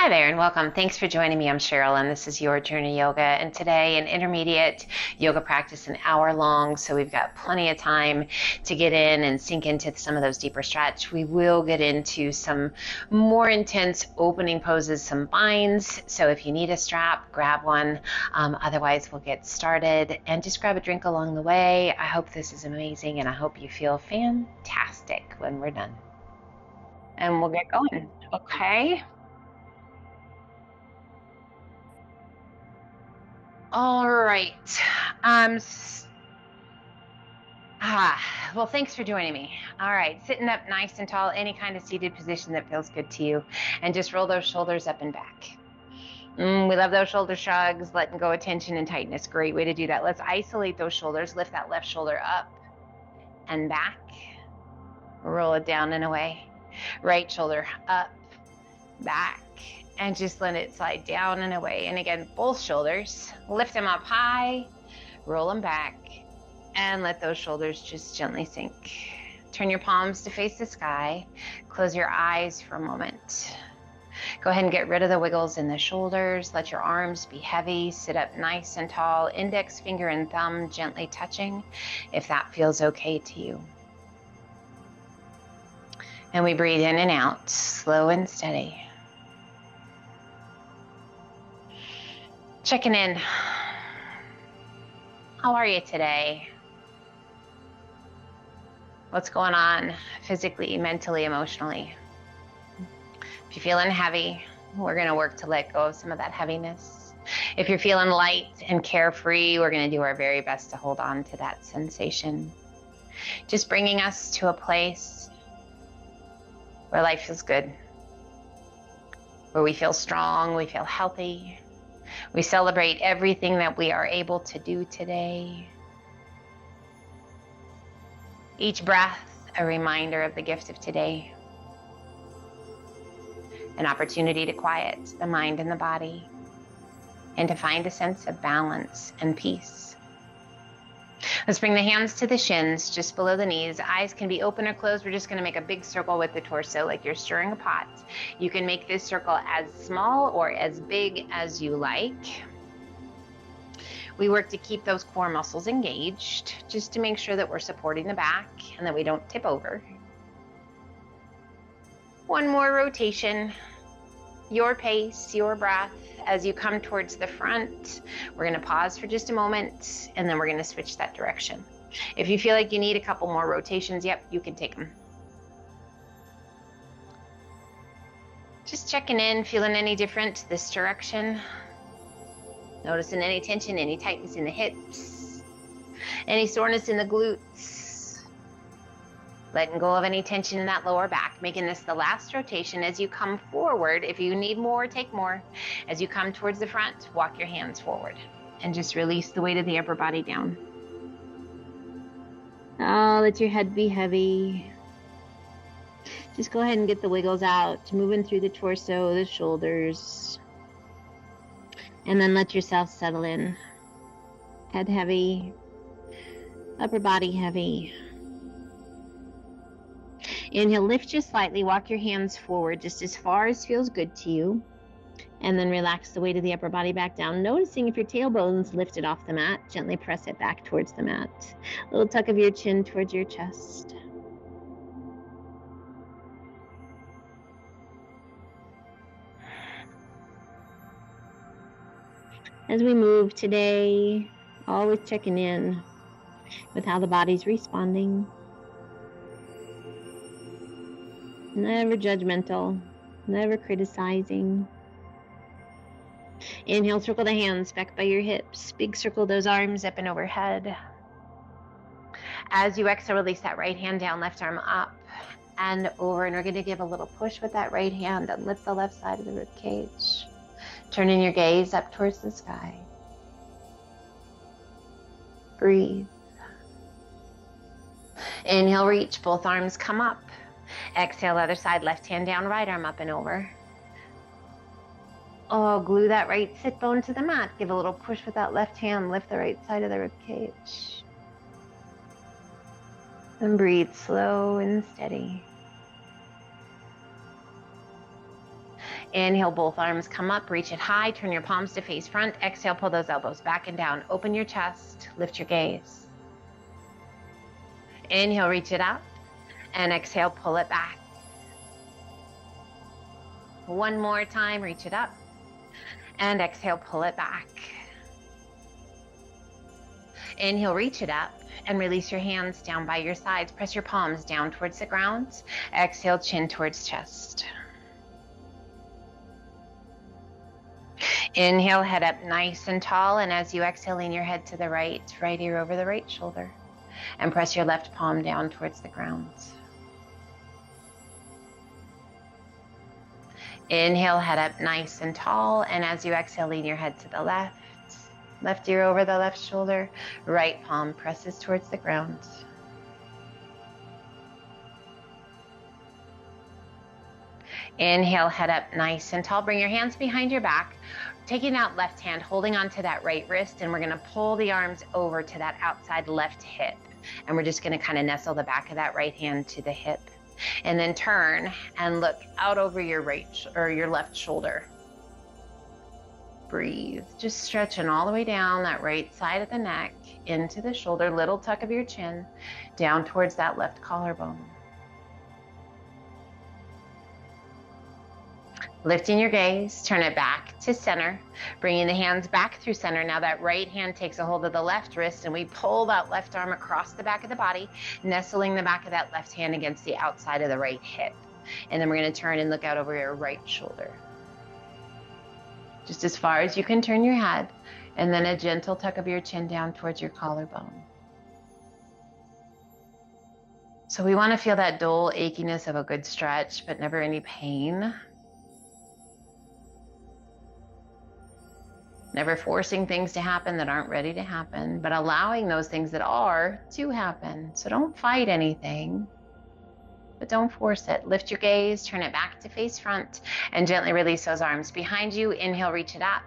Hi there and welcome. Thanks for joining me. I'm Cheryl and this is Your Journey Yoga. And today an intermediate yoga practice, an hour long. So we've got plenty of time to get in and sink into some of those deeper stretch. We will get into some more intense opening poses, some binds. So if you need a strap, grab one. Otherwise we'll get started and just grab a drink along the way. I hope this is amazing and I hope you feel fantastic when we're done. And we'll get going. Okay. All right. Well, thanks for joining me. All right, sitting up nice and tall, any kind of seated position that feels good to you, and just roll those shoulders up and back. We love those shoulder shrugs, letting go of tension and tightness. Great way to do that. Let's isolate those shoulders, lift that left shoulder up and back, roll it down and away. Right shoulder up, back, and just let it slide down and away. And again, both shoulders, lift them up high, roll them back, and let those shoulders just gently sink. Turn your palms to face the sky. Close your eyes for a moment. Go ahead and get rid of the wiggles in the shoulders. Let your arms be heavy. Sit up nice and tall. Index finger and thumb gently touching, if that feels okay to you. And we breathe in and out, slow and steady. Checking in. How are you today? What's going on physically, mentally, emotionally? If you're feeling heavy, we're going to work to let go of some of that heaviness. If you're feeling light and carefree, we're going to do our very best to hold on to that sensation. Just bringing us to a place where life feels good, where we feel strong, we feel healthy. We celebrate everything that we are able to do today. Each breath, a reminder of the gift of today. An opportunity to quiet the mind and the body and to find a sense of balance and peace. Let's bring the hands to the shins, just below the knees. Eyes can be open or closed. We're just going to make a big circle with the torso like you're stirring a pot. You can make this circle as small or as big as you like. We work to keep those core muscles engaged, just to make sure that we're supporting the back and that we don't tip over. One more rotation, your pace, your breath. As you come towards the front, we're going to pause for just a moment and then we're going to switch that direction. If you feel like you need a couple more rotations, yep, you can take them. Just checking in, feeling any different this direction. Noticing any tension, any tightness in the hips, any soreness in the glutes. Letting go of any tension in that lower back, making this the last rotation. As you come forward, if you need more, take more. As you come towards the front, walk your hands forward and just release the weight of the upper body down. Oh, let your head be heavy. Just go ahead and get the wiggles out, moving through the torso, the shoulders. And then let yourself settle in. Head heavy, upper body heavy. Inhale, lift just slightly, walk your hands forward just as far as feels good to you. And then relax the weight of the upper body back down. Noticing if your tailbone's lifted off the mat, gently press it back towards the mat. A little tuck of your chin towards your chest. As we move today, always checking in with how the body's responding. Never judgmental, never criticizing. Inhale, circle the hands back by your hips. Big circle those arms up and overhead. As you exhale, release that right hand down, left arm up and over. And we're going to give a little push with that right hand and lift the left side of the rib cage. Turning your gaze up towards the sky. Breathe. Inhale, reach, both arms come up. Exhale, other side, left hand down, right arm up and over. Oh, glue that right sit bone to the mat. Give a little push with that left hand, lift the right side of the rib cage. And breathe slow and steady. Inhale, both arms come up, reach it high, turn your palms to face front. Exhale, pull those elbows back and down. Open your chest, lift your gaze. Inhale, reach it up, and exhale, pull it back. One more time, reach it up, and exhale, pull it back. Inhale, reach it up, and release your hands down by your sides. Press your palms down towards the ground. Exhale, chin towards chest. Inhale, head up nice and tall, and as you exhale, lean your head to the right ear over the right shoulder, and press your left palm down towards the ground. Inhale, head up nice and tall, and as you exhale, lean your head to the left ear over the left shoulder, right palm presses towards the ground. Inhale, head up nice and tall. Bring your hands behind your back, taking that left hand, holding onto that right wrist, and we're gonna pull the arms over to that outside left hip. And we're just gonna kind of nestle the back of that right hand to the hip. And then turn and look out over your your left shoulder. Breathe, just stretching all the way down that right side of the neck, into the shoulder, little tuck of your chin, down towards that left collarbone. Lifting your gaze, turn it back to center, bringing the hands back through center. Now that right hand takes a hold of the left wrist, and we pull that left arm across the back of the body, nestling the back of that left hand against the outside of the right hip. And then we're gonna turn and look out over your right shoulder. Just as far as you can turn your head, and then a gentle tuck of your chin down towards your collarbone. So we wanna feel that dull achiness of a good stretch, but never any pain. Never forcing things to happen that aren't ready to happen, but allowing those things that are to happen. So don't fight anything, but don't force it. Lift your gaze, turn it back to face front, and gently release those arms behind you. Inhale, reach it up.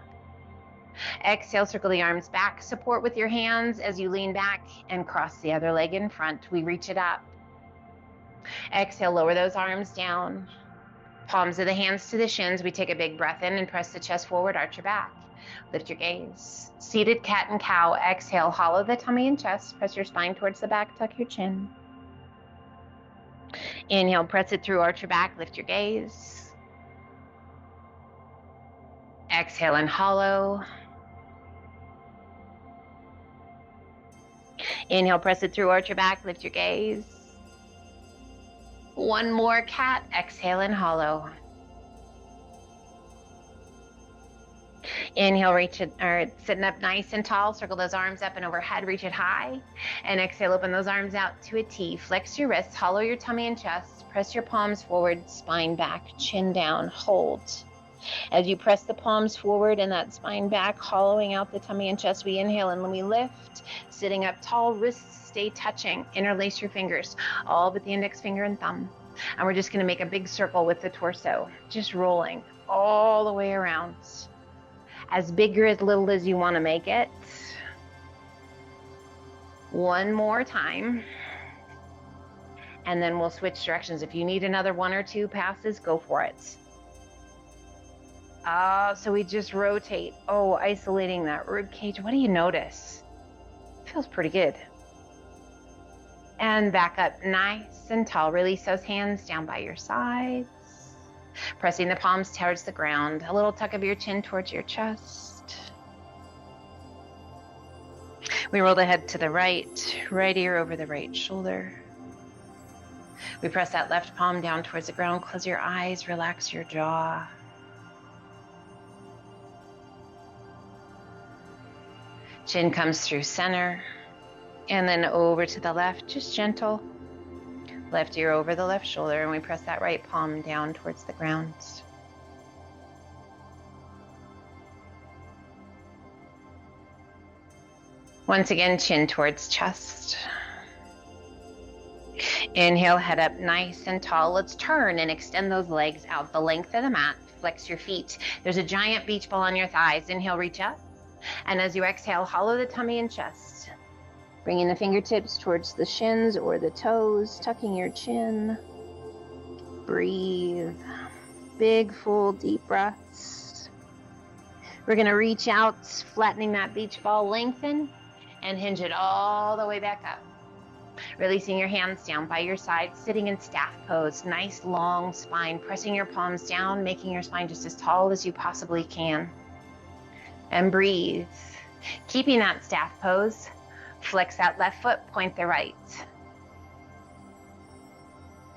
Exhale, circle the arms back. Support with your hands as you lean back and cross the other leg in front. We reach it up. Exhale, lower those arms down. Palms of the hands to the shins. We take a big breath in and press the chest forward, arch your back. Lift your gaze. Seated cat and cow. Exhale, hollow the tummy and chest. Press your spine towards the back, tuck your chin. Inhale, press it through, arch your back, lift your gaze. Exhale and hollow. Inhale, press it through, arch your back, lift your gaze. One more cat. Exhale and hollow. Inhale, reach it, or sitting up nice and tall, circle those arms up and overhead, reach it high. And exhale, open those arms out to a T. Flex your wrists, hollow your tummy and chest, press your palms forward, spine back, chin down, hold. As you press the palms forward and that spine back, hollowing out the tummy and chest, we inhale and when we lift, sitting up tall, wrists stay touching, interlace your fingers, all but the index finger and thumb. And we're just gonna make a big circle with the torso, just rolling all the way around. As big or as little as you want to make it. One more time. And then we'll switch directions. If you need another 1 or 2 passes, go for it. So we just rotate. Isolating that rib cage. What do you notice? Feels pretty good. And back up nice and tall. Release those hands down by your sides. Pressing the palms towards the ground. A little tuck of your chin towards your chest. We roll the head to the right ear over the right shoulder. We press that left palm down towards the ground. Close your eyes, relax your jaw. Chin comes through center. And then over to the left, just gentle. Left ear over the left shoulder, and we press that right palm down towards the ground. Once again, chin towards chest. Inhale, head up nice and tall. Let's turn and extend those legs out the length of the mat. Flex your feet. There's a giant beach ball on your thighs. Inhale, reach up. And as you exhale, hollow the tummy and chest. Bringing the fingertips towards the shins or the toes, tucking your chin. Breathe. big, full, deep breaths. We're going to reach out, flattening that beach ball, lengthen, and hinge it all the way back up. Releasing your hands down by your side, sitting in staff pose. Nice long spine, pressing your palms down, making your spine just as tall as you possibly can. And breathe. Keeping that staff pose, flex that left foot, point the right.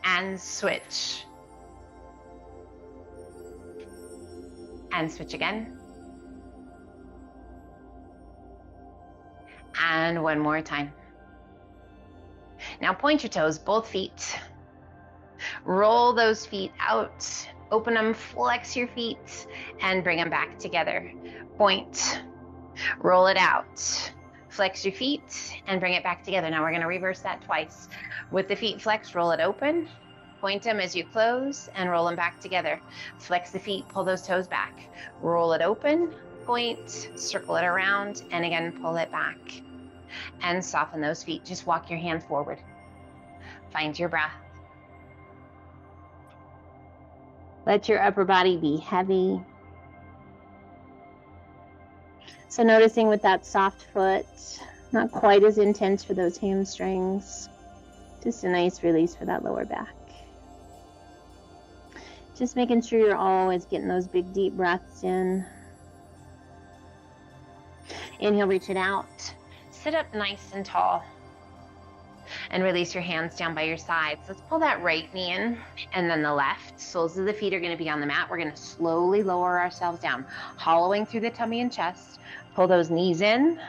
And switch. And switch again. And one more time. Now point your toes, both feet. Roll those feet out. Open them, flex your feet, and bring them back together. Point. Roll it out. Flex your feet, and bring it back together. Now we're going to reverse that twice. With the feet flexed, roll it open. Point them as you close, and roll them back together. Flex the feet, pull those toes back. Roll it open, point, circle it around, and again, pull it back. And soften those feet. Just walk your hand forward. Find your breath. Let your upper body be heavy. So noticing with that soft foot, not quite as intense for those hamstrings. Just a nice release for that lower back. Just making sure you're always getting those big deep breaths in. Inhale, reach it out. Sit up nice and tall. And release your hands down by your sides. Let's pull that right knee in and then the left. Soles of the feet are going to be on the mat. We're going to slowly lower ourselves down, hollowing through the tummy and chest. Pull those knees in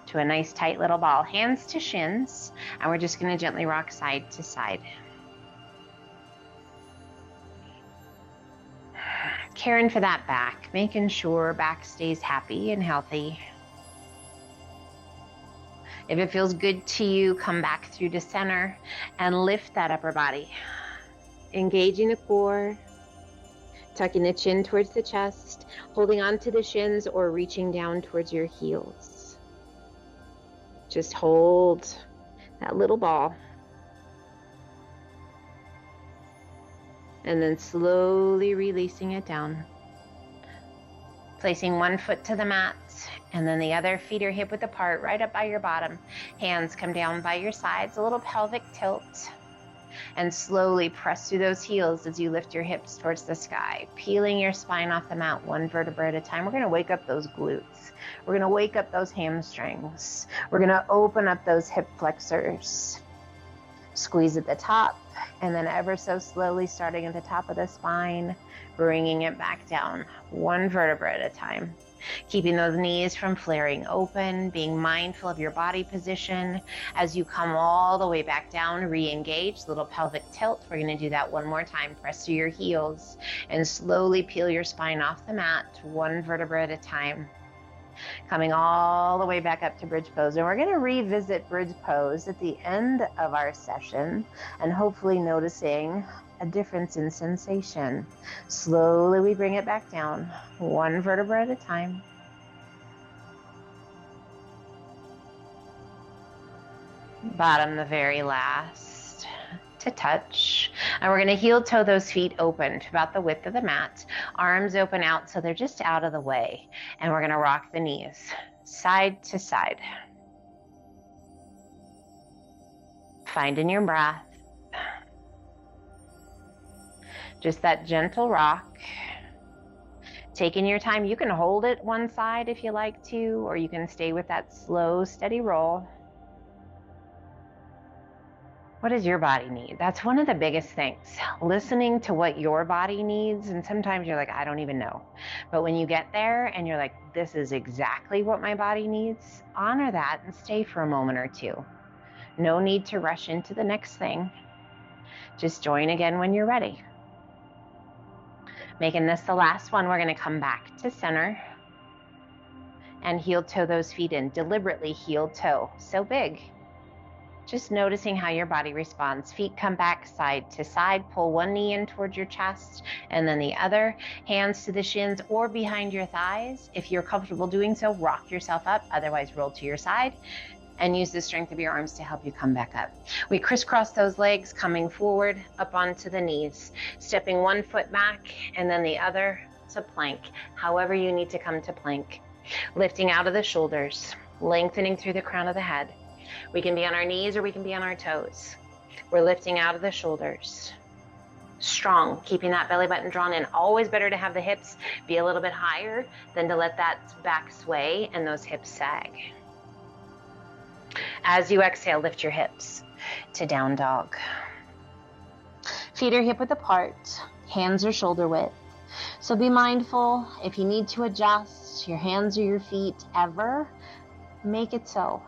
to a nice tight little ball. Hands to shins. And we're just going to gently rock side to side. Caring for that back, making sure back stays happy and healthy. If it feels good to you, come back through to center and lift that upper body. Engaging the core, tucking the chin towards the chest, holding on to the shins or reaching down towards your heels. Just hold that little ball. And then slowly releasing it down. Placing one foot to the mat, and then the other feet are hip width apart, right up by your bottom. Hands come down by your sides, a little pelvic tilt. And slowly press through those heels as you lift your hips towards the sky, peeling your spine off the mat one vertebra at a time. We're going to wake up those glutes. We're going to wake up those hamstrings. We're going to open up those hip flexors. Squeeze at the top, and then ever so slowly starting at the top of the spine, bringing it back down, one vertebra at a time. Keeping those knees from flaring open, being mindful of your body position. As you come all the way back down, re-engage, little pelvic tilt. We're going to do that one more time. Press through your heels and slowly peel your spine off the mat, one vertebra at a time. Coming all the way back up to bridge pose. And we're going to revisit bridge pose at the end of our session and hopefully noticing a difference in sensation. Slowly we bring it back down, one vertebra at a time. Bottom, the very last to touch. And we're going to heel toe those feet open to about the width of the mat. Arms open out so they're just out of the way. And we're going to rock the knees side to side. Finding your breath. Just that gentle rock. Taking your time. You can hold it one side if you like to, or you can stay with that slow, steady roll. What does your body need? That's one of the biggest things. Listening to what your body needs. And sometimes you're like, I don't even know. But when you get there and you're like, this is exactly what my body needs, honor that and stay for a moment or two. No need to rush into the next thing. Just join again when you're ready. Making this the last one, we're going to come back to center and heel toe those feet in. Deliberately heel toe. So big. Just noticing how your body responds. Feet come back side to side. Pull one knee in towards your chest and then the other. Hands to the shins or behind your thighs. If you're comfortable doing so, rock yourself up. Otherwise, roll to your side and use the strength of your arms to help you come back up. We crisscross those legs, coming forward up onto the knees, stepping one foot back and then the other to plank. However you need to come to plank. Lifting out of the shoulders, lengthening through the crown of the head. We can be on our knees or we can be on our toes. We're lifting out of the shoulders. Strong, keeping that belly button drawn in. Always better to have the hips be a little bit higher than to let that back sway and those hips sag. As you exhale, lift your hips to down dog. Feet are hip width apart, hands are shoulder width. So be mindful, if you need to adjust your hands or your feet ever, make it so.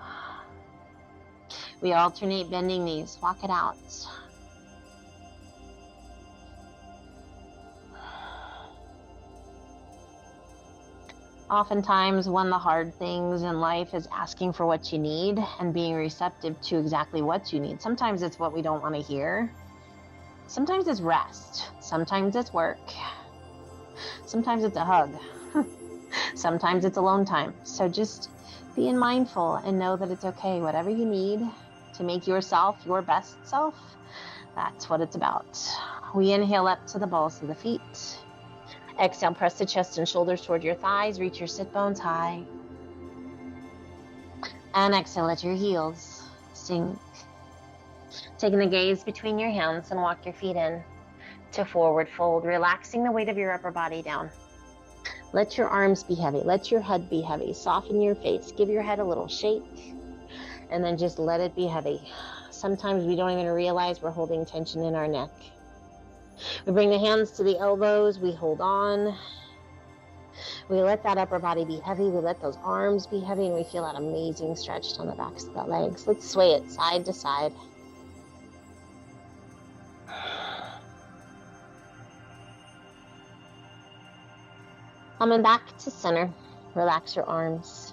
We alternate bending knees, walk it out. Oftentimes, one of the hard things in life is asking for what you need and being receptive to exactly what you need. Sometimes it's what we don't want to hear. Sometimes it's rest. Sometimes it's work. Sometimes it's a hug. Sometimes it's alone time. So just being mindful and know that it's okay. Whatever you need to make yourself your best self, that's what it's about. We inhale up to the balls of the feet. Exhale, press the chest and shoulders toward your thighs. Reach your sit bones high. And exhale, let your heels sink. Taking the gaze between your hands and walk your feet in to forward fold, relaxing the weight of your upper body down. Let your arms be heavy. Let your head be heavy. Soften your face. Give your head a little shake. And then just let it be heavy. Sometimes we don't even realize we're holding tension in our neck. We bring the hands to the elbows. We hold on. We let that upper body be heavy. We let those arms be heavy. And we feel that amazing stretch down the backs of the legs. Let's sway it side to side. Coming back to center, relax your arms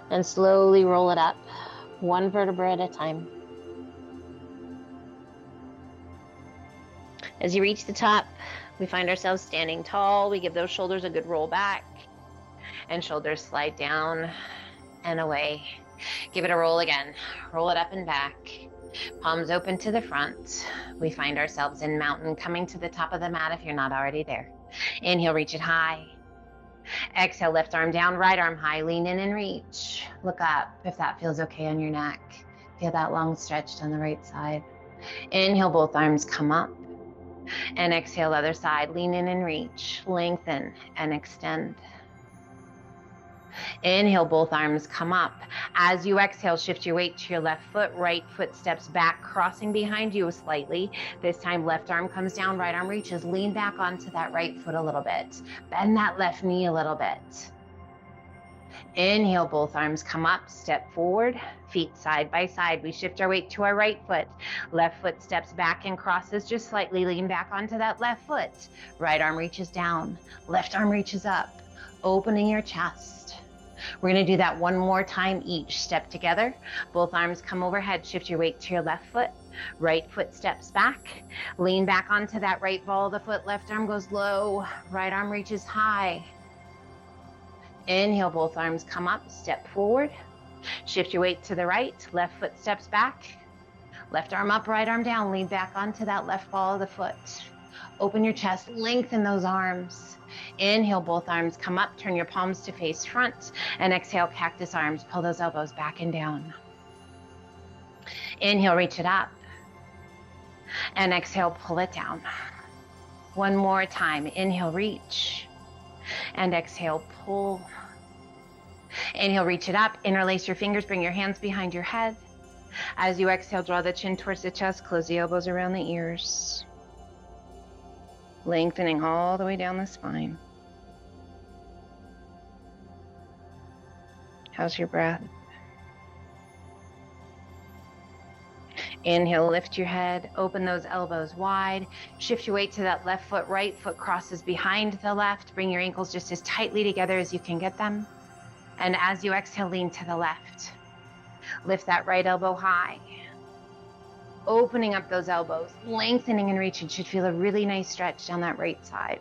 and slowly roll it up, one vertebra at a time. As you reach the top, we find ourselves standing tall. We give those shoulders a good roll back and shoulders slide down and away. Give it a roll again. Roll it up and back. Palms open to the front. We find ourselves in mountain, coming to the top of the mat if you're not already there. Inhale, reach it high. Exhale, left arm down, right arm high, lean in and reach. Look up if that feels okay on your neck. Feel that long stretch on the right side. Inhale, both arms come up. And exhale, other side, lean in and reach. Lengthen and extend. Inhale, both arms come up. As you exhale, shift your weight to your left foot. Right foot steps back, crossing behind you slightly. This time, left arm comes down, right arm reaches. Lean back onto that right foot a little bit. Bend that left knee a little bit. Inhale, both arms come up, step forward, feet side by side. We shift our weight to our right foot. Left foot steps back and crosses just slightly. Lean back onto that left foot. Right arm reaches down, left arm reaches up, opening your chest. We're going to do that one more time each. Step together. Both arms come overhead. Shift your weight to your left foot. Right foot steps back. Lean back onto that right ball of the foot. Left arm goes low. Right arm reaches high. Inhale, both arms come up. Step forward. Shift your weight to the right. Left foot steps back. Left arm up, right arm down. Lean back onto that left ball of the foot. Open your chest. Lengthen those arms. Inhale, both arms come up, turn your palms to face front, and exhale, cactus arms. Pull those elbows back and down. Inhale, reach it up, and exhale, pull it down. One more time. Inhale, reach, and exhale, pull. Inhale, reach it up, interlace your fingers, bring your hands behind your head. As you exhale, draw the chin towards the chest, close the elbows around the ears. Lengthening all the way down the spine. How's your breath? Inhale, lift your head, open those elbows wide, shift your weight to that left foot, right foot crosses behind the left, bring your ankles just as tightly together as you can get them. And as you exhale, lean to the left. Lift that right elbow high. opening up those elbows, lengthening and reaching. Should feel a really nice stretch down that right side.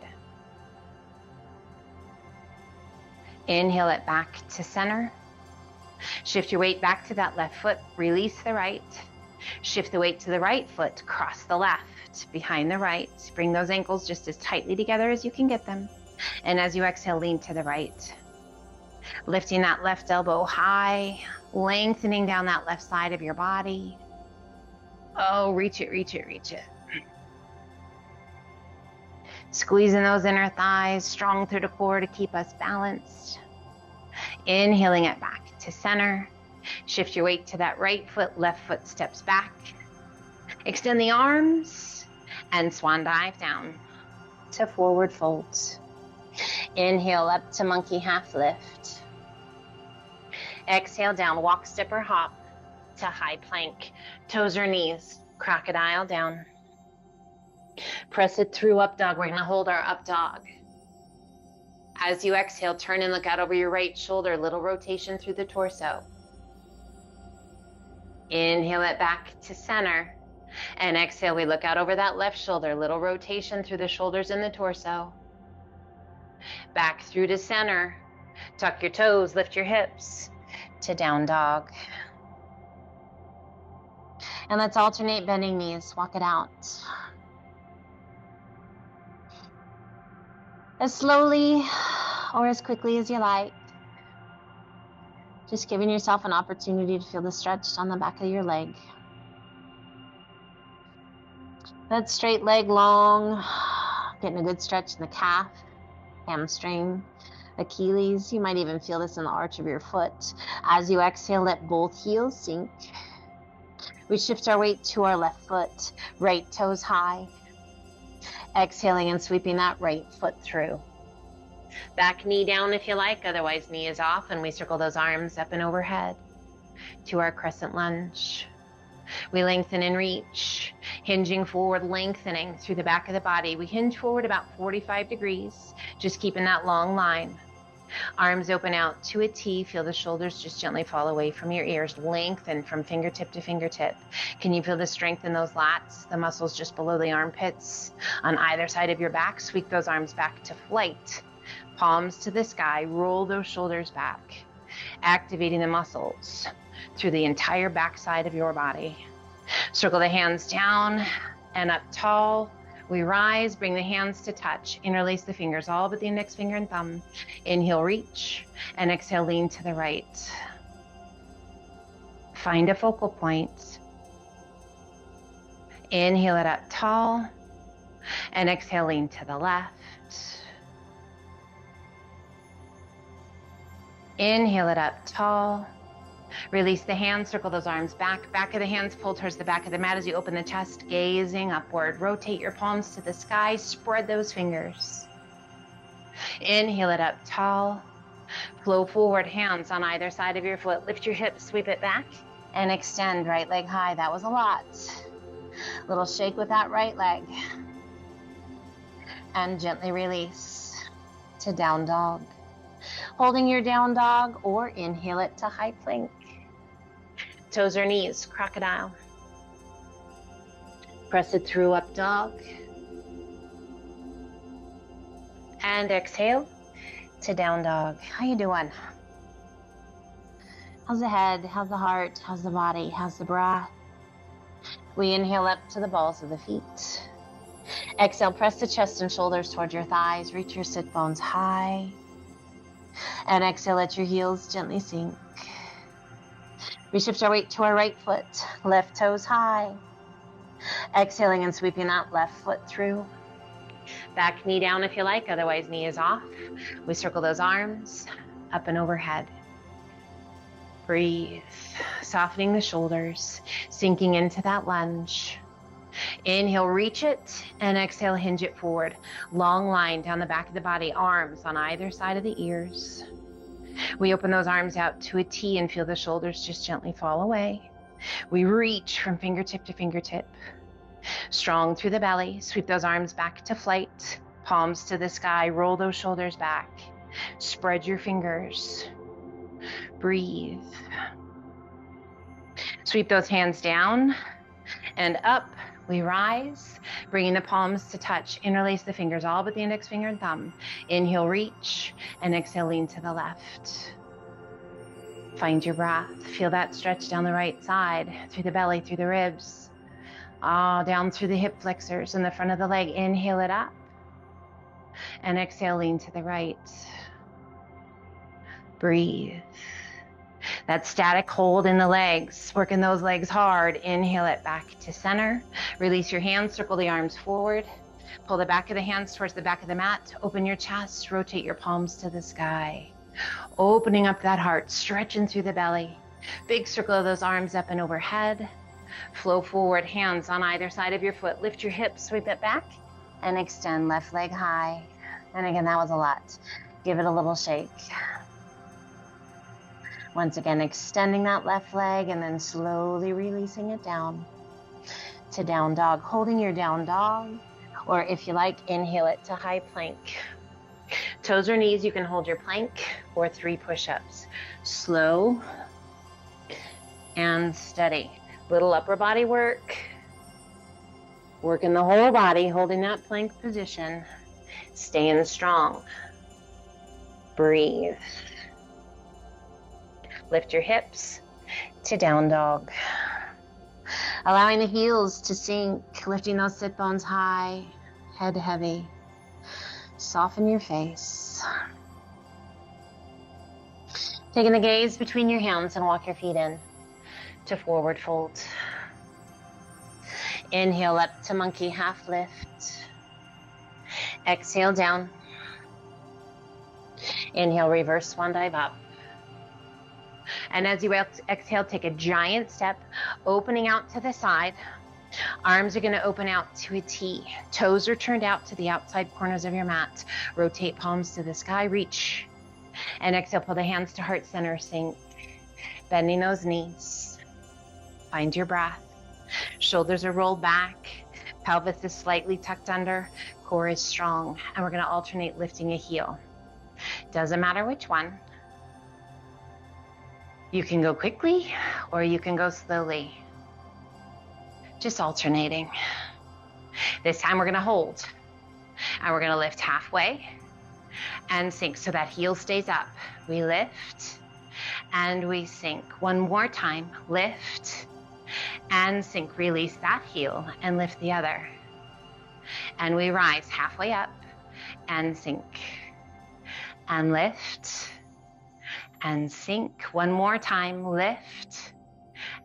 Inhale it back to center. Shift your weight back to that left foot, release the right. Shift the weight to the right foot, cross the left, behind the right. Bring those ankles just as tightly together as you can get them. And as you exhale, lean to the right. Lifting that left elbow high, lengthening down that left side of your body. Oh, reach it, reach it, reach it. Squeezing those inner thighs, strong through the core to keep us balanced. Inhaling it back to center. Shift your weight to that right foot, left foot steps back. Extend the arms and swan dive down to forward folds. Inhale up to monkey half lift. Exhale down, walk, step, or hop to high plank. Toes or knees, crocodile down. Press it through up dog. We're gonna hold our up dog. As you exhale, turn and look out over your right shoulder, little rotation through the torso. Inhale it back to center. And exhale, we look out over that left shoulder, little rotation through the shoulders and the torso. Back through to center. Tuck your toes, lift your hips to down dog. And let's alternate bending knees, walk it out. As slowly or as quickly as you like. Just giving yourself an opportunity to feel the stretch on the back of your leg. That straight leg long, getting a good stretch in the calf, hamstring, Achilles. You might even feel this in the arch of your foot. As you exhale, let both heels sink. We shift our weight to our left foot, right toes high. Exhaling and sweeping that right foot through. Back knee down if you like, otherwise knee is off, and we circle those arms up and overhead to our crescent lunge. We lengthen and reach, hinging forward, lengthening through the back of the body. We hinge forward about 45 degrees, just keeping that long line. Arms open out to a T. Feel the shoulders just gently fall away from your ears. Lengthen from fingertip to fingertip. Can you feel the strength in those lats, the muscles just below the armpits? On either side of your back, sweep those arms back to flight. Palms to the sky, roll those shoulders back. Activating the muscles through the entire back side of your body. Circle the hands down and up tall. We rise, bring the hands to touch, interlace the fingers, all but the index finger and thumb. Inhale, reach, and exhale, lean to the right. Find a focal point. Inhale it up tall, and exhale, lean to the left. Inhale it up tall. Release the hands, circle those arms back. Back of the hands pull towards the back of the mat as you open the chest, gazing upward. Rotate your palms to the sky, spread those fingers. Inhale it up tall. Flow forward, hands on either side of your foot. Lift your hips, sweep it back, and extend right leg high. That was a lot. Little shake with that right leg. And gently release to down dog. Holding your down dog, or inhale it to high plank. Toes or knees, crocodile. Press it through up dog. And exhale to down dog. How you doing? How's the head? How's the heart? How's the body? How's the breath? We inhale up to the balls of the feet. Exhale, press the chest and shoulders towards your thighs. Reach your sit bones high. And exhale, let your heels gently sink. We shift our weight to our right foot, left toes high. Exhaling and sweeping that left foot through. Back knee down if you like, otherwise knee is off. We circle those arms up and overhead. Breathe, softening the shoulders, sinking into that lunge. Inhale, reach it, and exhale, hinge it forward. Long line down the back of the body, arms on either side of the ears. We open those arms out to a T and feel the shoulders just gently fall away. We reach from fingertip to fingertip. Strong through the belly, sweep those arms back to flight. Palms to the sky, roll those shoulders back. Spread your fingers. Breathe. Sweep those hands down And up we rise, bringing the palms to touch. Interlace the fingers, all but the index finger and thumb. Inhale, reach, and exhale, lean to the left. Find your breath. Feel that stretch down the right side, through the belly, through the ribs, down through the hip flexors and the front of the leg. Inhale it up, and exhale, lean to the right. Breathe. That static hold in the legs, working those legs hard. Inhale it back to center. Release your hands, circle the arms forward. Pull the back of the hands towards the back of the mat. Open your chest, rotate your palms to the sky. Opening up that heart, stretching through the belly. Big circle of those arms up and overhead. Flow forward, hands on either side of your foot. Lift your hips, sweep it back, and extend left leg high. And again, that was a lot. Give it a little shake. Once again, extending that left leg and then slowly releasing it down to down dog. Holding your down dog, or if you like, inhale it to high plank. Toes or knees, you can hold your plank or 3 push-ups. Slow and steady. Little upper body work. Working the whole body, holding that plank position. Staying strong. Breathe. Lift your hips to down dog. Allowing the heels to sink, lifting those sit bones high, head heavy. Soften your face. Taking the gaze between your hands and walk your feet in to forward fold. Inhale up to monkey half lift. Exhale down. Inhale, reverse swan dive up. And as you exhale, take a giant step, opening out to the side. Arms are going to open out to a T. Toes are turned out to the outside corners of your mat. Rotate palms to the sky, reach. And exhale, pull the hands to heart center, sink. Bending those knees. Find your breath. Shoulders are rolled back. Pelvis is slightly tucked under. Core is strong. And we're going to alternate lifting a heel. Doesn't matter which one. You can go quickly or you can go slowly. Just alternating. This time we're going to hold. And we're going to lift halfway and sink so that heel stays up. We lift and we sink. One more time. Lift and sink. Release that heel and lift the other. And we rise halfway up and sink. And lift and sink. One more time. Lift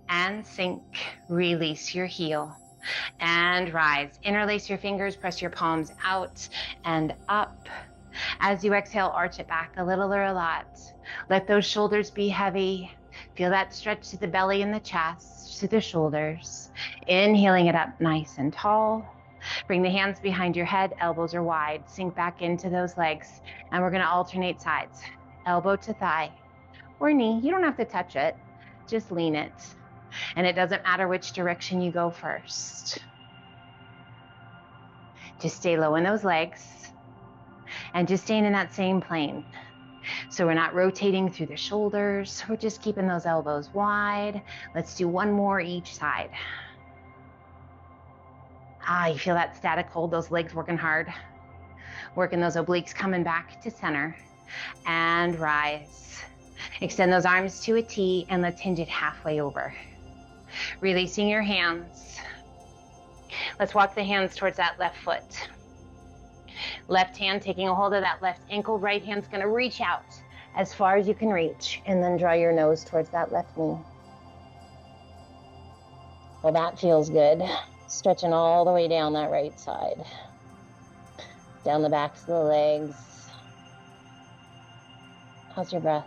and sink. Release your heel and rise. Interlace your fingers, press your palms out and up. As you exhale, arch it back a little or a lot. Let those shoulders be heavy. Feel that stretch to the belly and the chest, to the shoulders. Inhaling it up nice and tall. Bring the hands behind your head, elbows are wide. Sink back into those legs. And we're going to alternate sides. Elbow to thigh or knee. You don't have to touch it. Just lean it. And it doesn't matter which direction you go first. Just stay low in those legs and just staying in that same plane. So we're not rotating through the shoulders. We're just keeping those elbows wide. Let's do one more each side. You feel that static hold, those legs working hard. Working those obliques coming back to center and rise. Extend those arms to a T and let's hinge it halfway over. Releasing your hands. Let's walk the hands towards that left foot. Left hand taking a hold of that left ankle. Right hand's going to reach out as far as you can reach and then draw your nose towards that left knee. Well, that feels good. Stretching all the way down that right side. Down the backs of the legs. How's your breath?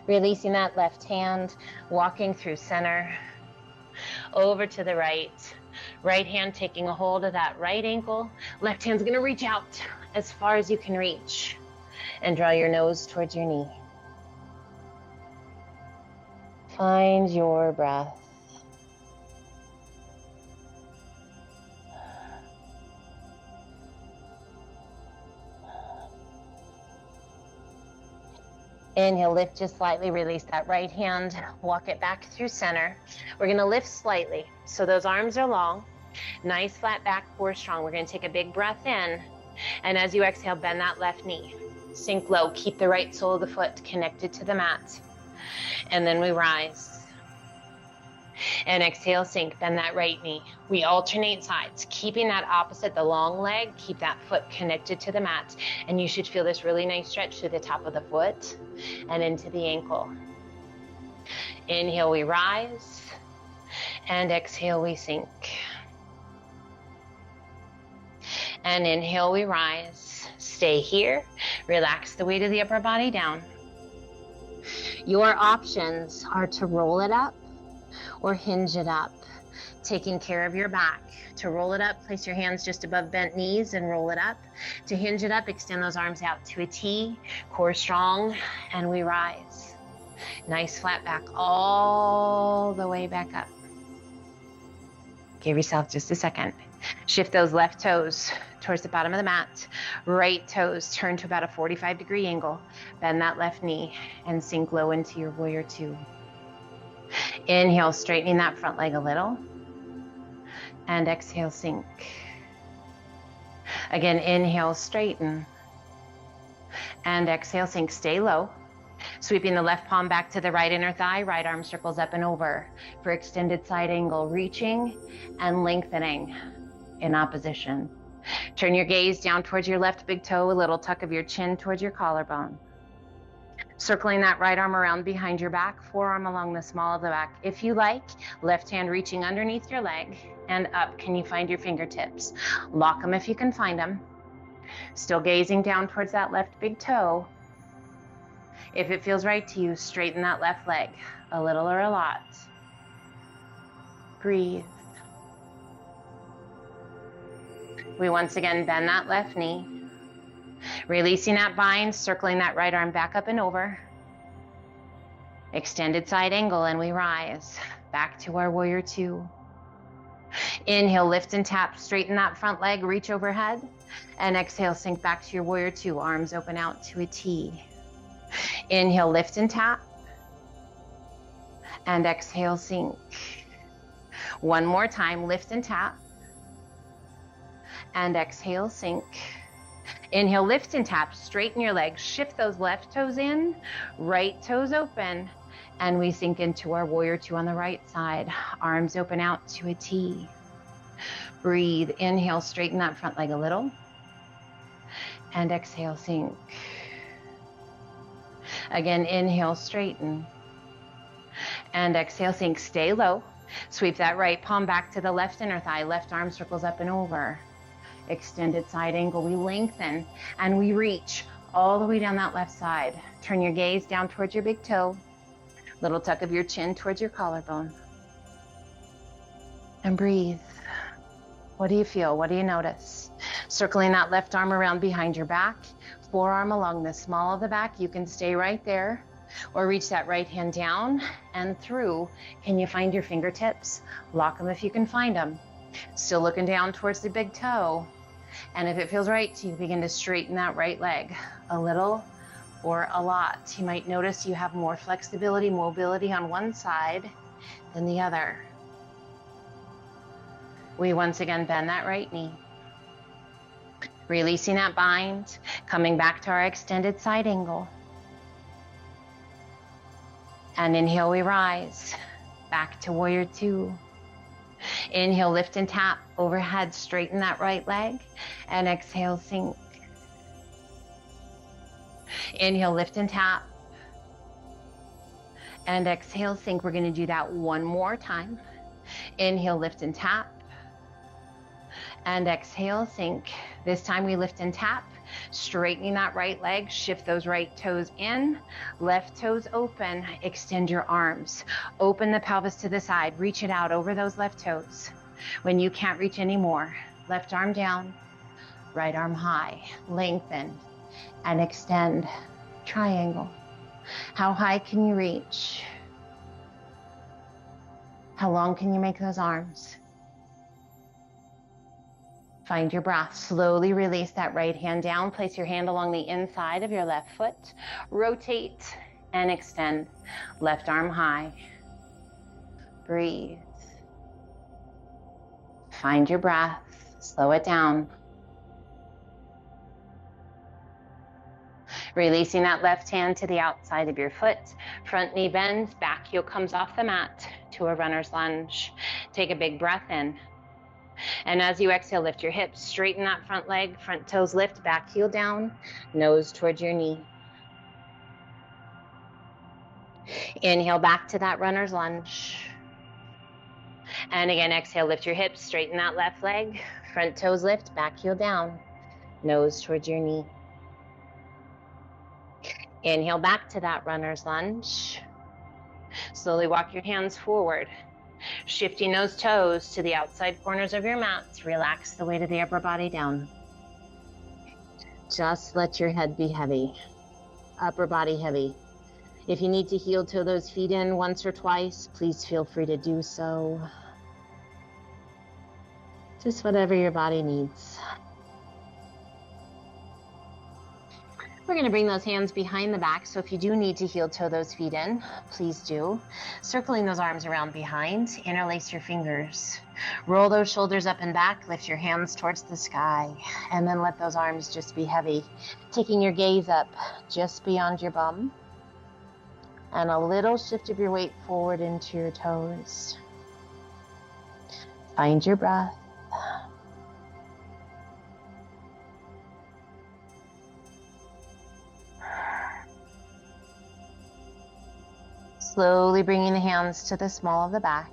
Releasing that left hand, walking through center, over to the right. Right hand taking a hold of that right ankle. Left hand's going to reach out as far as you can reach and draw your nose towards your knee. Find your breath. Inhale, lift just slightly, release that right hand, walk it back through center. We're gonna lift slightly, so those arms are long. Nice flat back, core strong. We're gonna take a big breath in, and as you exhale, bend that left knee. Sink low, keep the right sole of the foot connected to the mat. And then we rise. And exhale, sink, bend that right knee. We alternate sides, keeping that opposite, the long leg, keep that foot connected to the mat. And you should feel this really nice stretch through the top of the foot and into the ankle. Inhale, we rise. And exhale, we sink. And inhale, we rise. Stay here. Relax the weight of the upper body down. Your options are to roll it up or hinge it up, taking care of your back. To roll it up, place your hands just above bent knees and roll it up. To hinge it up, extend those arms out to a T, core strong, and we rise. Nice flat back all the way back up. Give yourself just a second. Shift those left toes towards the bottom of the mat. Right toes turn to about a 45-degree angle. Bend that left knee and sink low into your warrior two. Inhale, straightening that front leg a little. And exhale, sink. Again, inhale, straighten. And exhale, sink. Stay low. Sweeping the left palm back to the right inner thigh, right arm circles up and over for extended side angle, reaching and lengthening in opposition. Turn your gaze down towards your left big toe, a little tuck of your chin towards your collarbone. Circling that right arm around behind your back, forearm along the small of the back. If you like, left hand reaching underneath your leg and up. Can you find your fingertips? Lock them if you can find them. Still gazing down towards that left big toe. If it feels right to you, straighten that left leg, a little or a lot. Breathe. We once again bend that left knee. Releasing that bind, circling that right arm back up and over. Extended side angle, and we rise back to our warrior two. Inhale, lift and tap, straighten that front leg, reach overhead. And exhale, sink back to your warrior two, arms open out to a T. Inhale, lift and tap. And exhale, sink. One more time, lift and tap. And exhale, sink. Inhale, lift and tap, straighten your legs, shift those left toes in, right toes open, and we sink into our warrior two on the right side, arms open out to a T. Breathe, inhale, straighten that front leg a little, and exhale, sink. Again, inhale, straighten, and exhale, sink. Stay low. Sweep that right palm back to the left inner thigh, left arm circles up and over. Extended side angle, we lengthen and we reach all the way down that left side. Turn your gaze down towards your big toe, little tuck of your chin towards your collarbone. And breathe. What do you feel? What do you notice? Circling that left arm around behind your back, forearm along the small of the back. You can stay right there or reach that right hand down and through. Can you find your fingertips? Lock them if you can find them. Still looking down towards the big toe. And if it feels right to you, begin to straighten that right leg a little or a lot. You might notice you have more flexibility, mobility on one side than the other. We once again bend that right knee. Releasing that bind, coming back to our extended side angle. And inhale, we rise back to warrior two. Inhale, lift and tap, overhead, straighten that right leg, and exhale, sink. Inhale, lift and tap, and exhale, sink. We're gonna do that one more time. Inhale, lift and tap, and exhale, sink. This time we lift and tap, straightening that right leg, shift those right toes in, left toes open, extend your arms, open the pelvis to the side, reach it out over those left toes. When you can't reach anymore, left arm down, right arm high, lengthen and extend, triangle. How high can you reach? How long can you make those arms? Find your breath. Slowly release that right hand down. Place your hand along the inside of your left foot. Rotate and extend. Left arm high. Breathe. Find your breath. Slow it down. Releasing that left hand to the outside of your foot. Front knee bends, back heel comes off the mat to a runner's lunge. Take a big breath in. And as you exhale, lift your hips, straighten that front leg, front toes lift, back heel down, nose towards your knee. Inhale back to that runner's lunge. And again, exhale, lift your hips, straighten that left leg, front toes lift, back heel down, nose towards your knee. Inhale back to that runner's lunge. Slowly walk your hands forward, shifting those toes to the outside corners of your mats. Relax the weight of the upper body down. Just let your head be heavy, upper body heavy. If you need to heel toe those feet in once or twice, please feel free to do so. Just whatever your body needs. We're going to bring those hands behind the back, so if you do need to heel toe those feet in, please do. Circling those arms around behind, interlace your fingers. Roll those shoulders up and back, lift your hands towards the sky, and then let those arms just be heavy. Taking your gaze up just beyond your bum, and a little shift of your weight forward into your toes. Find your breath. Slowly bringing the hands to the small of the back.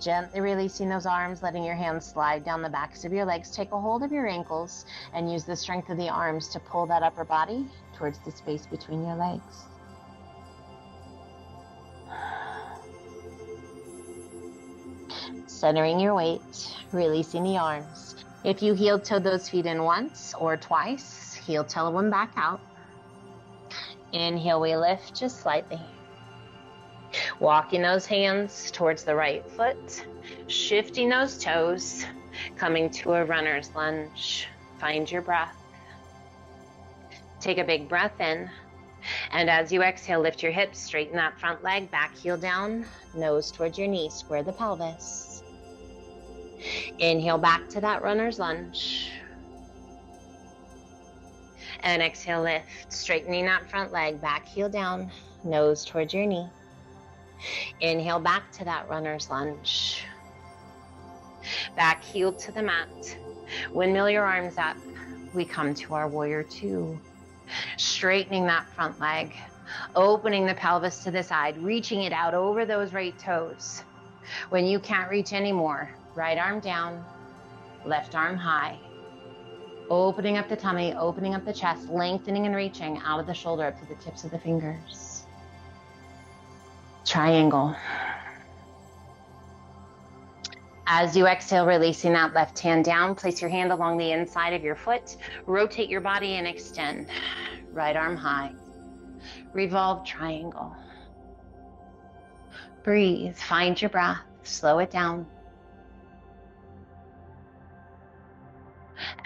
Gently releasing those arms, letting your hands slide down the backs of your legs. Take a hold of your ankles and use the strength of the arms to pull that upper body towards the space between your legs. Centering your weight, releasing the arms. If you heel toe those feet in once or twice, heel toe them back out. Inhale, we lift just slightly. Walking those hands towards the right foot, shifting those toes, coming to a runner's lunge. Find your breath. Take a big breath in. And as you exhale, lift your hips, straighten that front leg, back heel down, nose towards your knee, square the pelvis. Inhale back to that runner's lunge. And exhale, lift, straightening that front leg, back heel down, nose towards your knee. Inhale back to that runner's lunge. Back heel to the mat. Windmill your arms up. We come to our warrior two. Straightening that front leg, opening the pelvis to the side, reaching it out over those right toes. When you can't reach anymore, right arm down, left arm high. Opening up the tummy, opening up the chest, lengthening and reaching out of the shoulder up to the tips of the fingers. Triangle. As you exhale, releasing that left hand down, place your hand along the inside of your foot, rotate your body and extend. Right arm high. Revolve triangle. Breathe, find your breath, slow it down.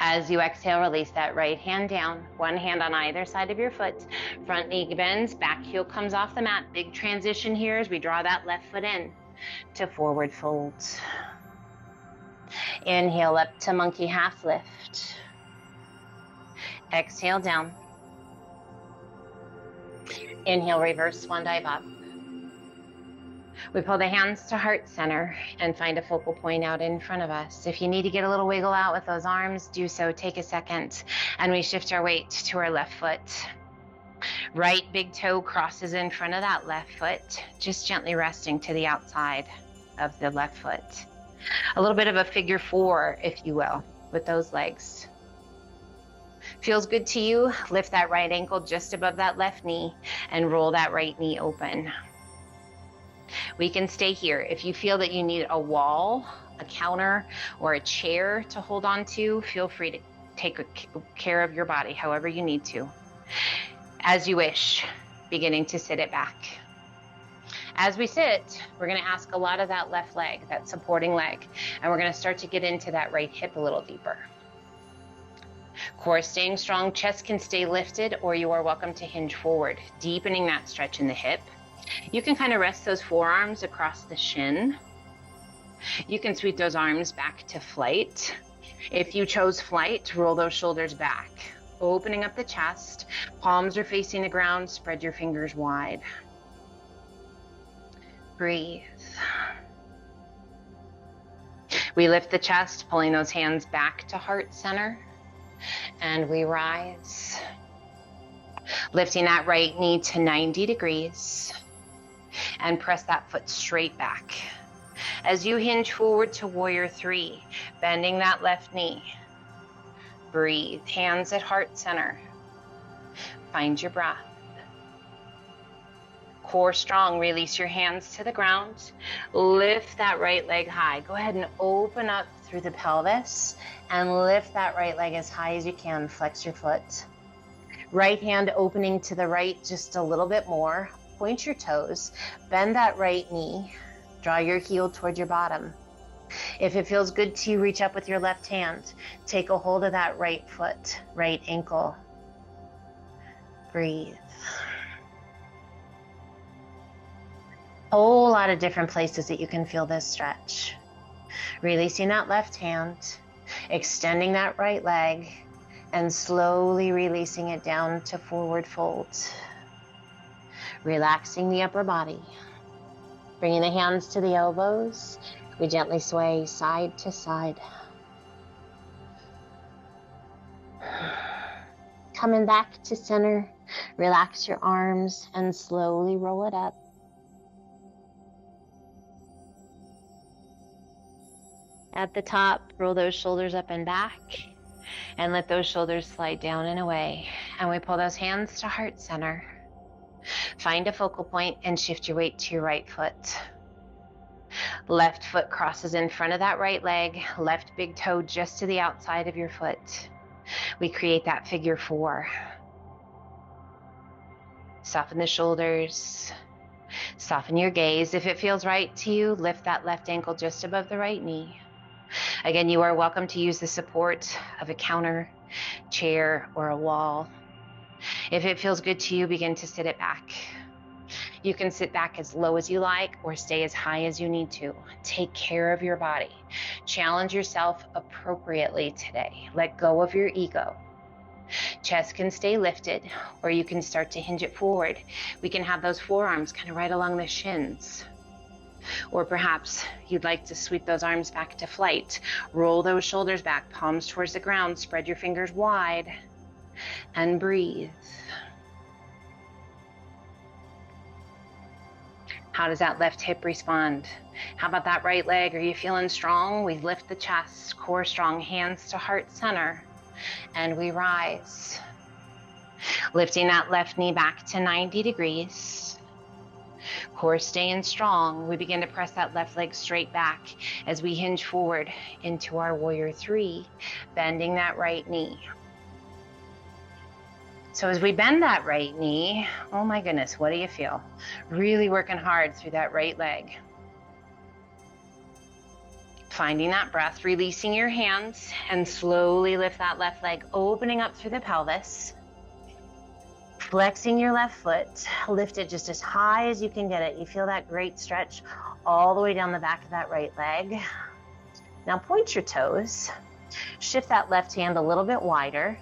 As you exhale, release that right hand down, one hand on either side of your foot. Front knee bends, back heel comes off the mat. Big transition here as we draw that left foot in to forward fold. Inhale up to monkey half lift. Exhale down. Inhale, reverse swan dive up. We pull the hands to heart center and find a focal point out in front of us. If you need to get a little wiggle out with those arms, do so. Take a second. And we shift our weight to our left foot. Right big toe crosses in front of that left foot, just gently resting to the outside of the left foot. A little bit of a figure four, if you will, with those legs. Feels good to you? Lift that right ankle just above that left knee and roll that right knee open. We can stay here. If you feel that you need a wall, a counter, or a chair to hold on to, feel free to take care of your body however you need to. As you wish, beginning to sit it back. As we sit, we're going to ask a lot of that left leg, that supporting leg, and we're going to start to get into that right hip a little deeper. Core staying strong, chest can stay lifted, or you are welcome to hinge forward, deepening that stretch in the hip. You can kind of rest those forearms across the shin. You can sweep those arms back to flight. If you chose flight, roll those shoulders back, opening up the chest. Palms are facing the ground. Spread your fingers wide. Breathe. We lift the chest, pulling those hands back to heart center, and we rise. Lifting that right knee to 90 degrees, and press that foot straight back. As you hinge forward to warrior three, bending that left knee. Breathe, hands at heart center. Find your breath. Core strong, release your hands to the ground. Lift that right leg high. Go ahead and open up through the pelvis and lift that right leg as high as you can. Flex your foot. Right hand opening to the right just a little bit more. Point your toes, bend that right knee. Draw your heel toward your bottom. If it feels good to you, reach up with your left hand. Take a hold of that right foot, right ankle. Breathe. Whole lot of different places that you can feel this stretch. Releasing that left hand, extending that right leg, and slowly releasing it down to forward fold. Relaxing the upper body. Bringing the hands to the elbows, we gently sway side to side. Coming back to center, relax your arms and slowly roll it up. At the top, roll those shoulders up and back, and let those shoulders slide down and away. And we pull those hands to heart center. Find a focal point and shift your weight to your right foot. Left foot crosses in front of that right leg, left big toe just to the outside of your foot. We create that figure four. Soften the shoulders. Soften your gaze. If it feels right to you, lift that left ankle just above the right knee. Again, you are welcome to use the support of a counter, chair, or a wall. If it feels good to you, begin to sit it back. You can sit back as low as you like or stay as high as you need to. Take care of your body. Challenge yourself appropriately today. Let go of your ego. Chest can stay lifted, or you can start to hinge it forward. We can have those forearms kind of right along the shins. Or perhaps you'd like to sweep those arms back to flight. Roll those shoulders back, palms towards the ground. Spread your fingers wide and breathe. How does that left hip respond? How about that right leg? Are you feeling strong? We lift the chest, core strong, hands to heart center, and we rise. Lifting that left knee back to 90 degrees. Core staying strong. We begin to press that left leg straight back as we hinge forward into our warrior three, bending that right knee. So as we bend that right knee, oh my goodness, what do you feel? Really working hard through that right leg. Finding that breath, releasing your hands, and slowly lift that left leg, opening up through the pelvis. Flexing your left foot, lift it just as high as you can get it. You feel that great stretch all the way down the back of that right leg. Now point your toes, shift that left hand a little bit wider,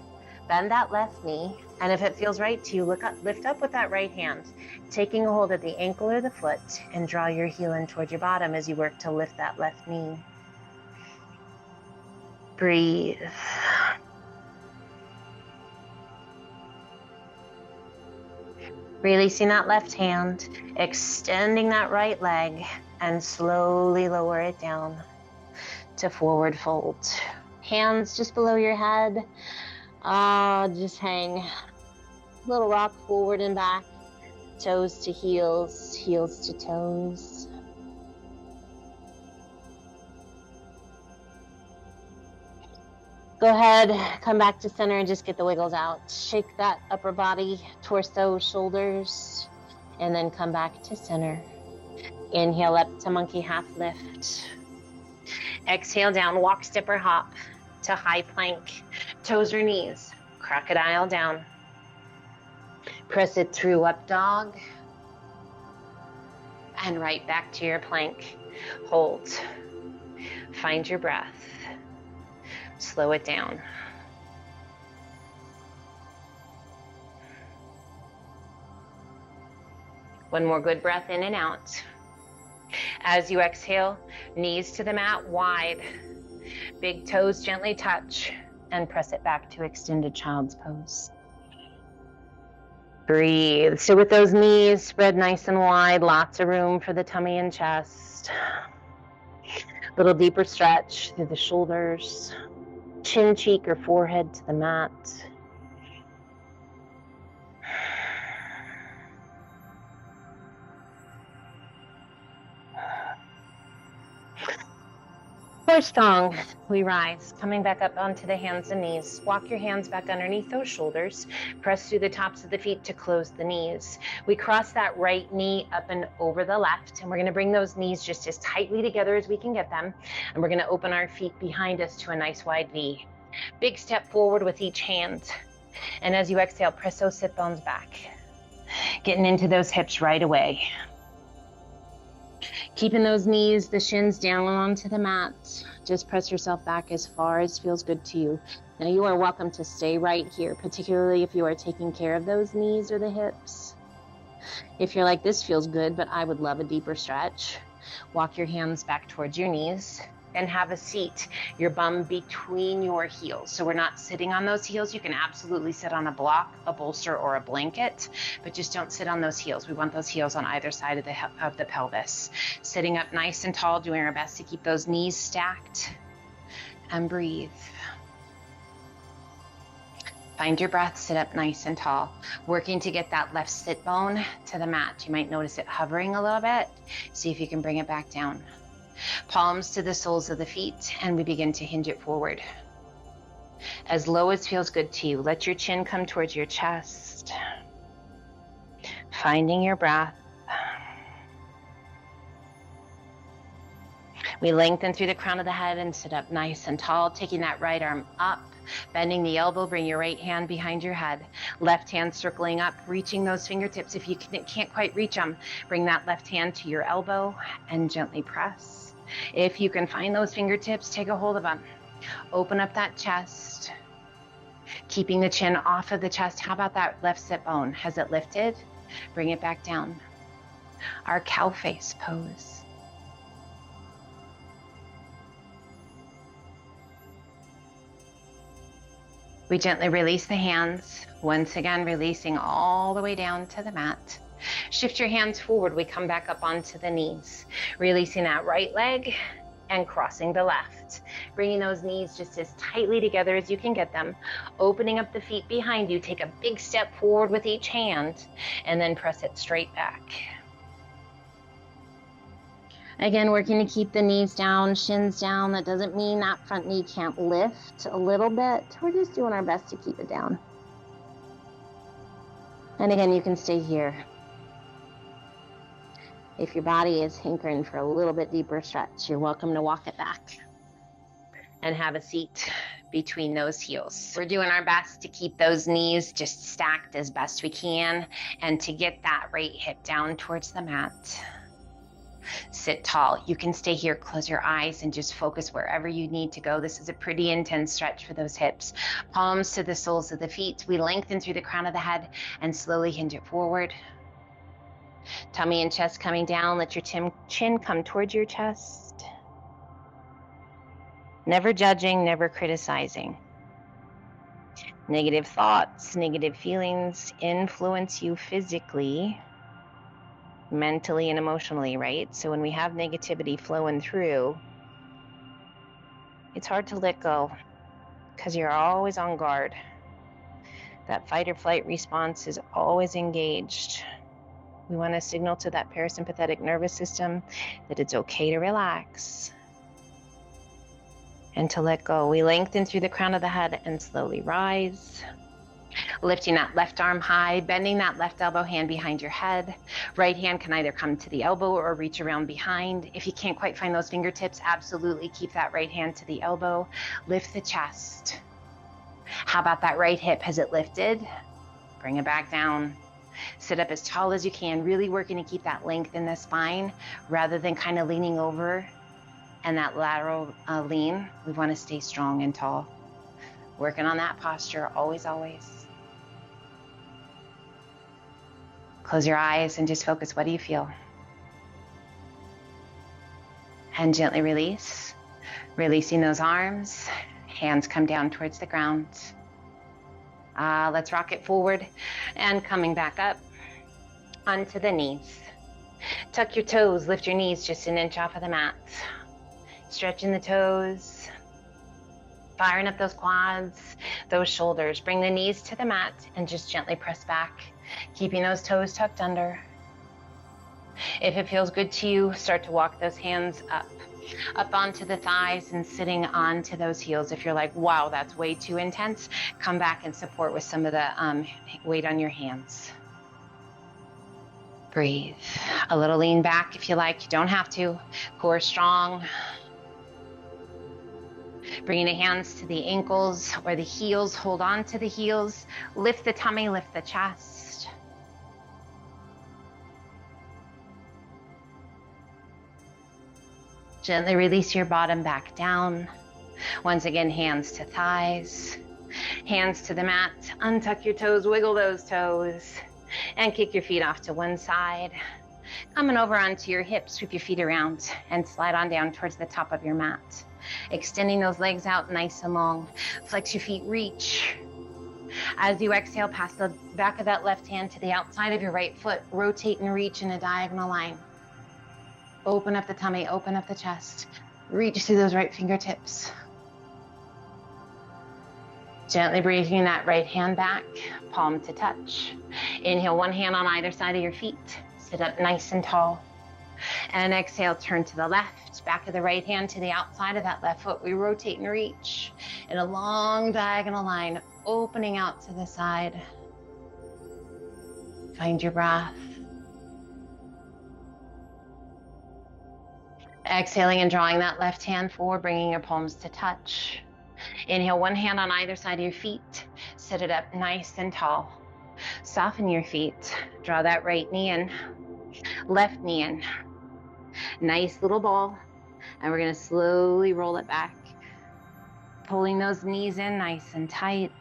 bend that left knee, and if it feels right to you, lift up with that right hand, taking a hold of the ankle or the foot, and draw your heel in toward your bottom as you work to lift that left knee. Breathe. Releasing that left hand, extending that right leg, and slowly lower it down to forward fold. Hands just below your head. Just hang. Little rock forward and back. Toes to heels, heels to toes. Go ahead, come back to center and just get the wiggles out. Shake that upper body, torso, shoulders, and then come back to center. Inhale up to monkey half lift. Exhale down, walk, step, or hop to high plank. toes or knees, crocodile down. Press it through up dog. And right back to your plank. Hold. Find your breath. Slow it down. One more good breath in and out. As you exhale, knees to the mat wide. Big toes gently touch and press it back to extended child's pose. Breathe. So with those knees spread nice and wide, lots of room for the tummy and chest. Little deeper stretch through the shoulders, chin, cheek, or forehead to the mat. Horse strong, we rise, coming back up onto the hands and knees. Walk your hands back underneath those shoulders. Press through the tops of the feet to close the knees. We cross that right knee up and over the left, and we're going to bring those knees just as tightly together as we can get them. And we're going to open our feet behind us to a nice wide V. Big step forward with each hand. And as you exhale, press those sit bones back. Getting into those hips right away. Keeping those knees, the shins down onto the mat. Just press yourself back as far as feels good to you. Now you are welcome to stay right here, particularly if you are taking care of those knees or the hips. If you're like, this feels good, but I would love a deeper stretch, walk your hands back towards your knees and have a seat, your bum between your heels. So we're not sitting on those heels. You can absolutely sit on a block, a bolster, or a blanket, but just don't sit on those heels. We want those heels on either side of the pelvis. Sitting up nice and tall, doing our best to keep those knees stacked, and breathe. Find your breath, sit up nice and tall. Working to get that left sit bone to the mat. You might notice it hovering a little bit. See if you can bring it back down. Palms to the soles of the feet, and we begin to hinge it forward. As low as feels good to you. Let your chin come towards your chest. Finding your breath. We lengthen through the crown of the head and sit up nice and tall, taking that right arm up, bending the elbow, bring your right hand behind your head. Left hand circling up, reaching those fingertips. If you can't quite reach them, bring that left hand to your elbow and gently press. If you can find those fingertips, take a hold of them. Open up that chest, keeping the chin off of the chest. How about that left sit bone? Has it lifted? Bring it back down. Our cow face pose. We gently release the hands, once again releasing all the way down to the mat. Shift your hands forward, we come back up onto the knees, releasing that right leg and crossing the left. Bringing those knees just as tightly together as you can get them, opening up the feet behind you, take a big step forward with each hand, and then press it straight back. Again, working to keep the knees down, shins down. That doesn't mean that front knee can't lift a little bit. We're just doing our best to keep it down. And again, you can stay here. If your body is hankering for a little bit deeper stretch, you're welcome to walk it back and have a seat between those heels. We're doing our best to keep those knees just stacked as best we can and to get that right hip down towards the mat. Sit tall. You can stay here, close your eyes, and just focus wherever you need to go. This is a pretty intense stretch for those hips. Palms to the soles of the feet. We lengthen through the crown of the head and slowly hinge it forward. Tummy and chest coming down. Let your chin come towards your chest. Never judging, never criticizing. Negative thoughts, negative feelings influence you physically, mentally, and emotionally, right? So when we have negativity flowing through, it's hard to let go because you're always on guard. That fight or flight response is always engaged. We want to signal to that parasympathetic nervous system that it's okay to relax and to let go. We lengthen through the crown of the head and slowly rise. Lifting that left arm high, bending that left elbow hand behind your head. Right hand can either come to the elbow or reach around behind. If you can't quite find those fingertips, absolutely keep that right hand to the elbow. Lift the chest. How about that right hip? Has it lifted? Bring it back down. Sit up as tall as you can, really working to keep that length in the spine rather than kind of leaning over and that lateral lean. We want to stay strong and tall. Working on that posture, always, always. Close your eyes and just focus. What do you feel? And gently release. Releasing those arms. Hands come down towards the ground. Let's rock it forward and coming back up onto the knees. Tuck your toes, lift your knees just an inch off of the mat. Stretching the toes, firing up those quads, those shoulders. Bring the knees to the mat and just gently press back, keeping those toes tucked under. If it feels good to you, start to walk those hands up onto the thighs and sitting onto those heels. If you're like, wow, that's way too intense, come back and support with some of the weight on your hands. Breathe. A little lean back if you like. You don't have to. Core strong. Bringing the hands to the ankles or the heels. Hold on to the heels. Lift the tummy, lift the chest. Gently release your bottom back down. Once again, hands to thighs. Hands to the mat. Untuck your toes, wiggle those toes. And kick your feet off to one side. Coming over onto your hips, sweep your feet around and slide on down towards the top of your mat. Extending those legs out nice and long. Flex your feet, reach. As you exhale, pass the back of that left hand to the outside of your right foot. Rotate and reach in a diagonal line. Open up the tummy, open up the chest. Reach through those right fingertips. Gently bringing that right hand back, palm to touch. Inhale, one hand on either side of your feet. Sit up nice and tall. And exhale, turn to the left. Back of the right hand to the outside of that left foot. We rotate and reach in a long diagonal line, opening out to the side. Find your breath. Exhaling and drawing that left hand forward, bringing your palms to touch. Inhale, one hand on either side of your feet. Sit it up nice and tall. Soften your feet. Draw that right knee in, left knee in. Nice little ball. And we're going to slowly roll it back. Pulling those knees in nice and tight.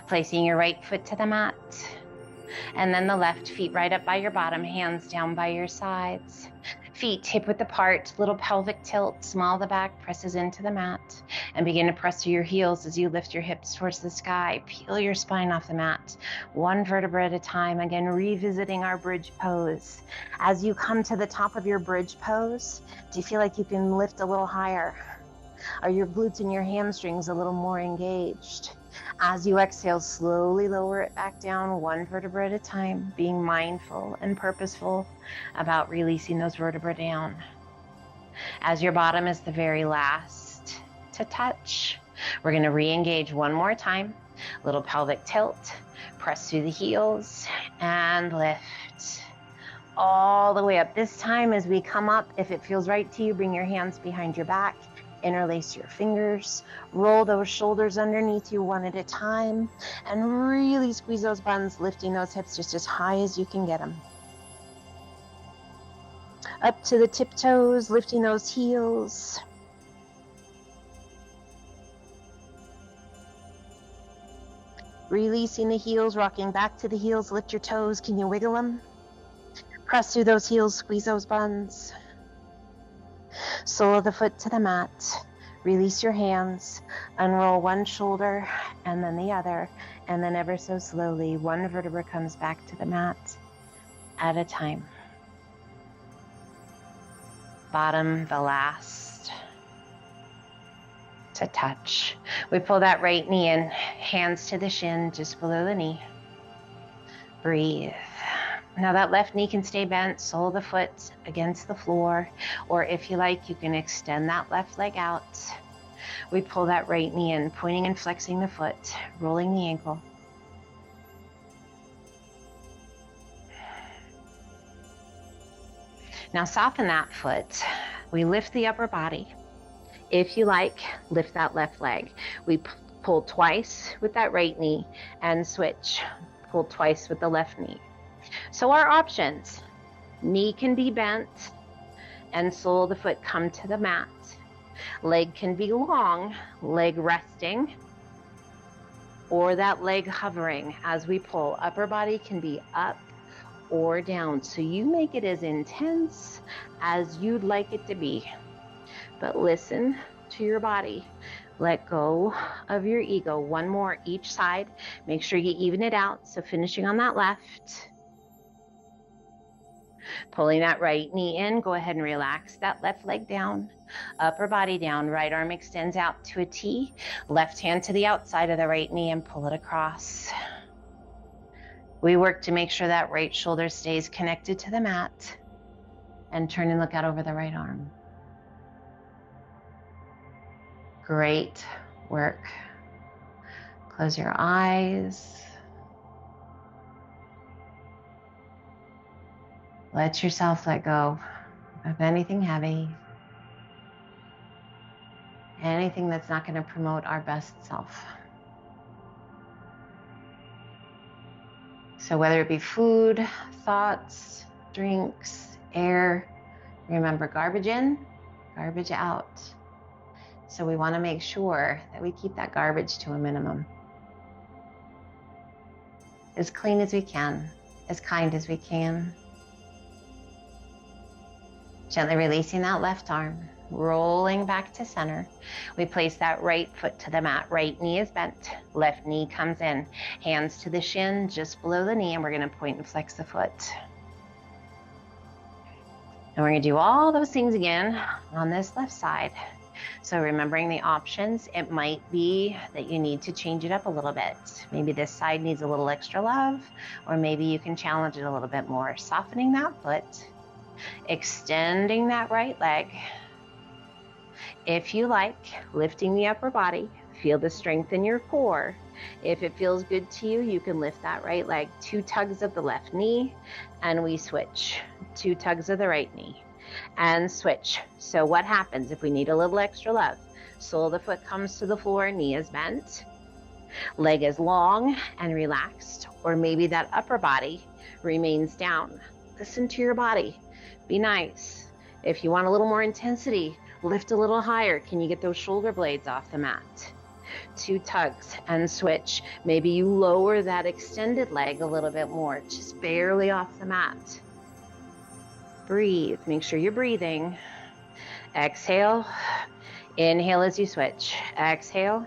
Placing your right foot to the mat. And then the left, feet right up by your bottom, hands down by your sides. Feet hip width apart, little pelvic tilt, small the back presses into the mat. And begin to press through your heels as you lift your hips towards the sky. Peel your spine off the mat, one vertebra at a time. Again, revisiting our bridge pose. As you come to the top of your bridge pose, do you feel like you can lift a little higher? Are your glutes and your hamstrings a little more engaged? As you exhale, slowly lower it back down, one vertebra at a time, being mindful and purposeful about releasing those vertebrae down. As your bottom is the very last to touch, we're going to re-engage one more time. Little pelvic tilt, press through the heels, and lift all the way up. This time as we come up, if it feels right to you, bring your hands behind your back. Interlace your fingers, roll those shoulders underneath you one at a time, and really squeeze those buns, lifting those hips just as high as you can get them. Up to the tiptoes, lifting those heels. Releasing the heels, rocking back to the heels, lift your toes. Can you wiggle them? Press through those heels, squeeze those buns. Sole of the foot to the mat. Release your hands. Unroll one shoulder and then the other. And then ever so slowly, one vertebra comes back to the mat at a time. Bottom, the last to touch. We pull that right knee in, hands to the shin, just below the knee. Breathe. Now that left knee can stay bent, sole of the foot against the floor, or if you like, you can extend that left leg out. We pull that right knee in, pointing and flexing the foot, rolling the ankle. Now soften that foot. We lift the upper body. If you like, lift that left leg. We pull twice with that right knee and switch. Pull twice with the left knee. So our options, knee can be bent and sole of the foot come to the mat. Leg can be long, leg resting, or that leg hovering as we pull. Upper body can be up or down. So you make it as intense as you'd like it to be. But listen to your body. Let go of your ego. One more each side. Make sure you even it out. So finishing on that left. Pulling that right knee in, go ahead and relax that left leg down. Upper body down, right arm extends out to a T. Left hand to the outside of the right knee and pull it across. We work to make sure that right shoulder stays connected to the mat. And turn and look out over the right arm. Great work. Close your eyes. Let yourself let go of anything heavy, anything that's not going to promote our best self. So whether it be food, thoughts, drinks, air, remember garbage in, garbage out. So we want to make sure that we keep that garbage to a minimum. As clean as we can, as kind as we can. Gently releasing that left arm, rolling back to center. We place that right foot to the mat. Right knee is bent, left knee comes in. Hands to the shin, just below the knee, and we're gonna point and flex the foot. And we're gonna do all those things again on this left side. So remembering the options, it might be that you need to change it up a little bit. Maybe this side needs a little extra love, or maybe you can challenge it a little bit more. Softening that foot, extending that right leg. If you like, lifting the upper body, feel the strength in your core. If it feels good to you, you can lift that right leg. 2 tugs of the left knee, and we switch. 2 tugs of the right knee, and switch. So what happens if we need a little extra love? Sole of the foot comes to the floor, knee is bent, leg is long and relaxed, or maybe that upper body remains down. Listen to your body. Be nice. If you want a little more intensity, lift a little higher. Can you get those shoulder blades off the mat? 2 tugs and switch. Maybe you lower that extended leg a little bit more, just barely off the mat. Breathe. Make sure you're breathing. Exhale. Inhale as you switch. Exhale.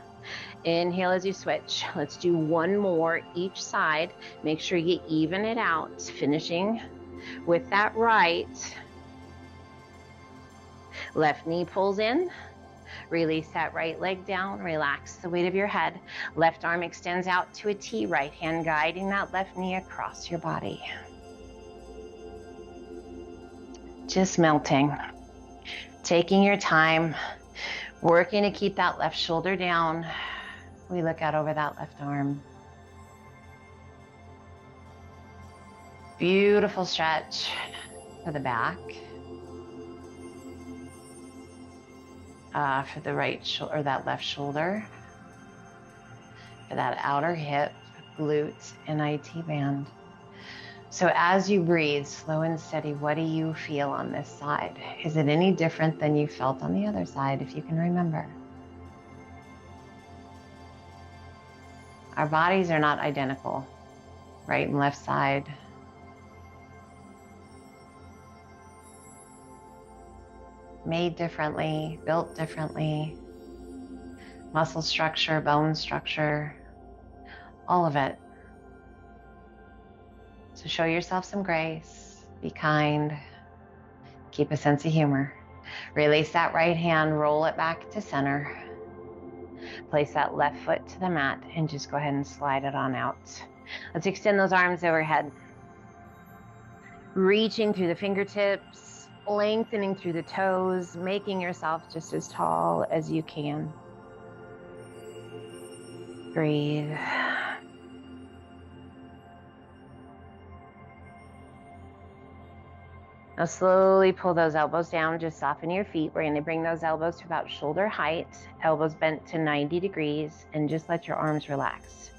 Inhale as you switch. Let's do one more each side. Make sure you even it out. Finishing with that right. Left knee pulls in. Release that right leg down. Relax the weight of your head. Left arm extends out to a T. Right hand guiding that left knee across your body. Just melting. Taking your time. Working to keep that left shoulder down. We look out over that left arm. Beautiful stretch for the back. For the right shoulder, or that left shoulder. For that outer hip, glutes, and IT band. So as you breathe, slow and steady, what do you feel on this side? Is it any different than you felt on the other side, if you can remember? Our bodies are not identical, right and left side. Made differently, built differently, muscle structure, bone structure, all of it. So show yourself some grace, be kind, keep a sense of humor. Release that right hand, roll it back to center. Place that left foot to the mat and just go ahead and slide it on out. Let's extend those arms overhead. Reaching through the fingertips, lengthening through the toes, making yourself just as tall as you can. Breathe. Now slowly pull those elbows down, just soften your feet. We're going to bring those elbows to about shoulder height, elbows bent to 90 degrees, and just let your arms relax.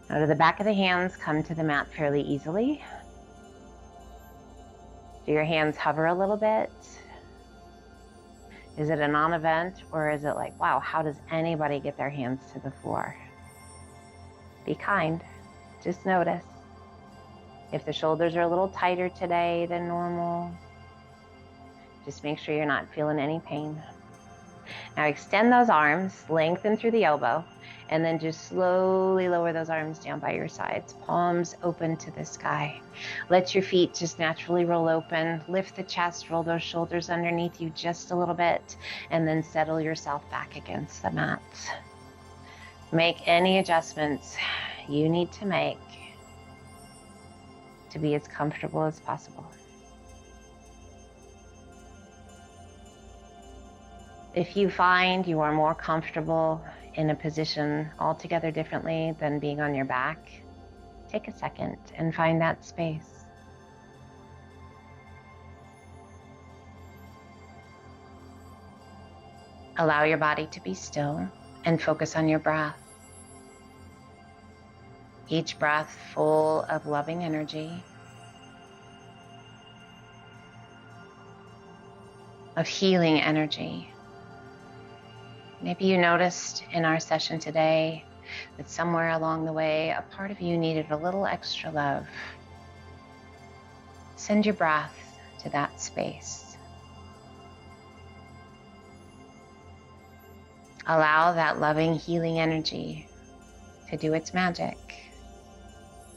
Now to the back of the hands, come to the mat fairly easily. Do your hands hover a little bit? Is it a non-event, or is it like, wow, how does anybody get their hands to the floor? Be kind, just notice. If the shoulders are a little tighter today than normal, just make sure you're not feeling any pain. Now extend those arms, lengthen through the elbow, and then just slowly lower those arms down by your sides, palms open to the sky. Let your feet just naturally roll open, lift the chest, roll those shoulders underneath you just a little bit, and then settle yourself back against the mat. Make any adjustments you need to make to be as comfortable as possible. If you find you are more comfortable in a position altogether differently than being on your back, take a second and find that space. Allow your body to be still and focus on your breath. Each breath full of loving energy, of healing energy. Maybe you noticed in our session today that somewhere along the way, a part of you needed a little extra love. Send your breath to that space. Allow that loving, healing energy to do its magic,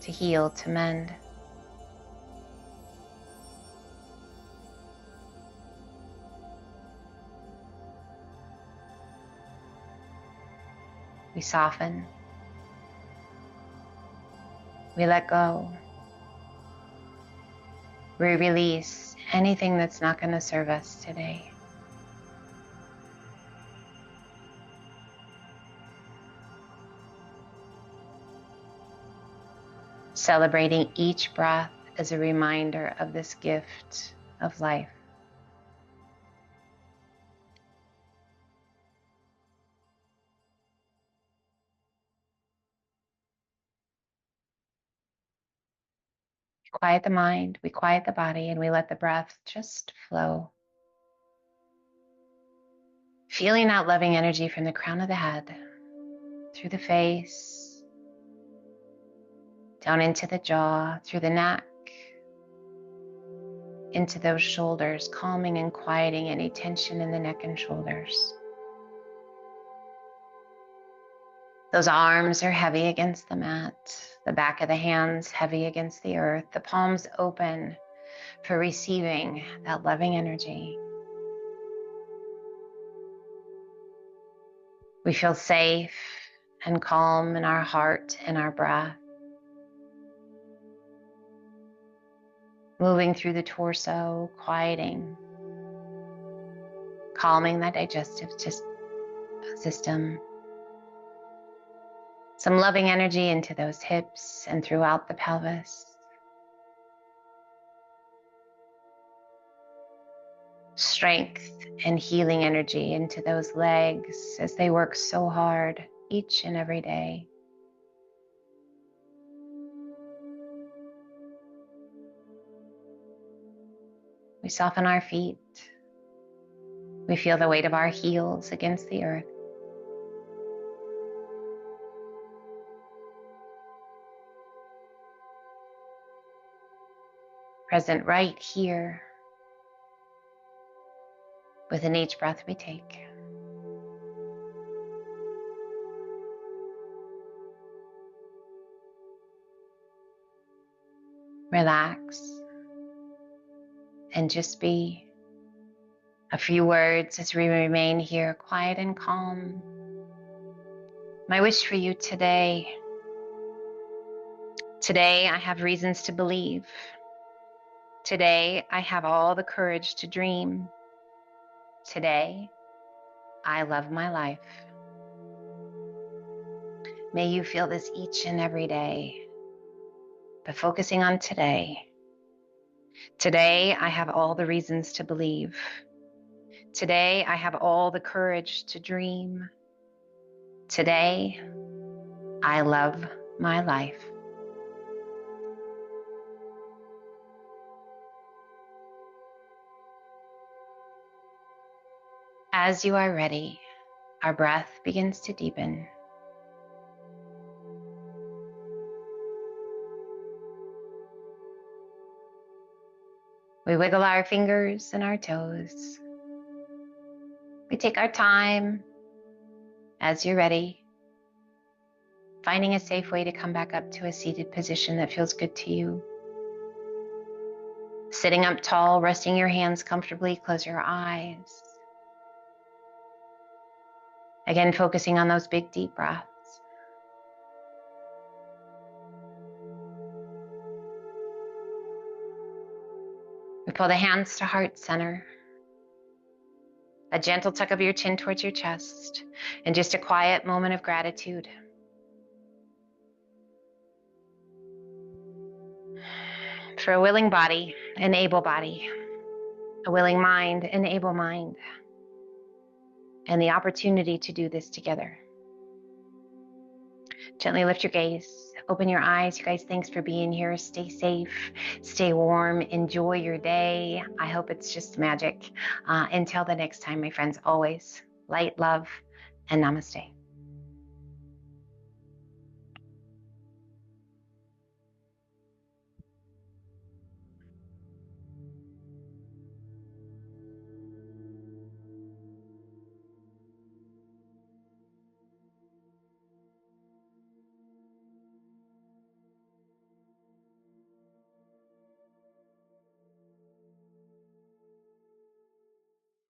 to heal, to mend. We soften. We let go. We release anything that's not going to serve us today. Celebrating each breath as a reminder of this gift of life. Quiet the mind, we quiet the body, and we let the breath just flow. Feeling that loving energy from the crown of the head, through the face, down into the jaw, through the neck, into those shoulders, calming and quieting any tension in the neck and shoulders. Those arms are heavy against the mat, the back of the hands heavy against the earth, the palms open for receiving that loving energy. We feel safe and calm in our heart and our breath. Moving through the torso, quieting, calming that digestive system. Some loving energy into those hips and throughout the pelvis. Strength and healing energy into those legs as they work so hard each and every day. We soften our feet. We feel the weight of our heels against the earth. Present right here within each breath we take. Relax and just be. A few words as we remain here, quiet and calm. My wish for you today I have reasons to believe. Today, I have all the courage to dream. Today, I love my life. May you feel this each and every day. But focusing on today, Today, I have all the reasons to believe. Today, I have all the courage to dream. Today, I love my life. As you are ready, our breath begins to deepen. We wiggle our fingers and our toes. We take our time. As you're ready, finding a safe way to come back up to a seated position that feels good to you. Sitting up tall, resting your hands comfortably, close your eyes. Again, focusing on those big, deep breaths. We pull the hands to heart center. A gentle tuck of your chin towards your chest, and just a quiet moment of gratitude. For a willing body, an able body. A willing mind, an able mind. And the opportunity to do this together. Gently lift your gaze, open your eyes. You guys, thanks for being here. Stay safe, stay warm, enjoy your day. I hope it's just magic. Until the next time, my friends, always light, love, and namaste.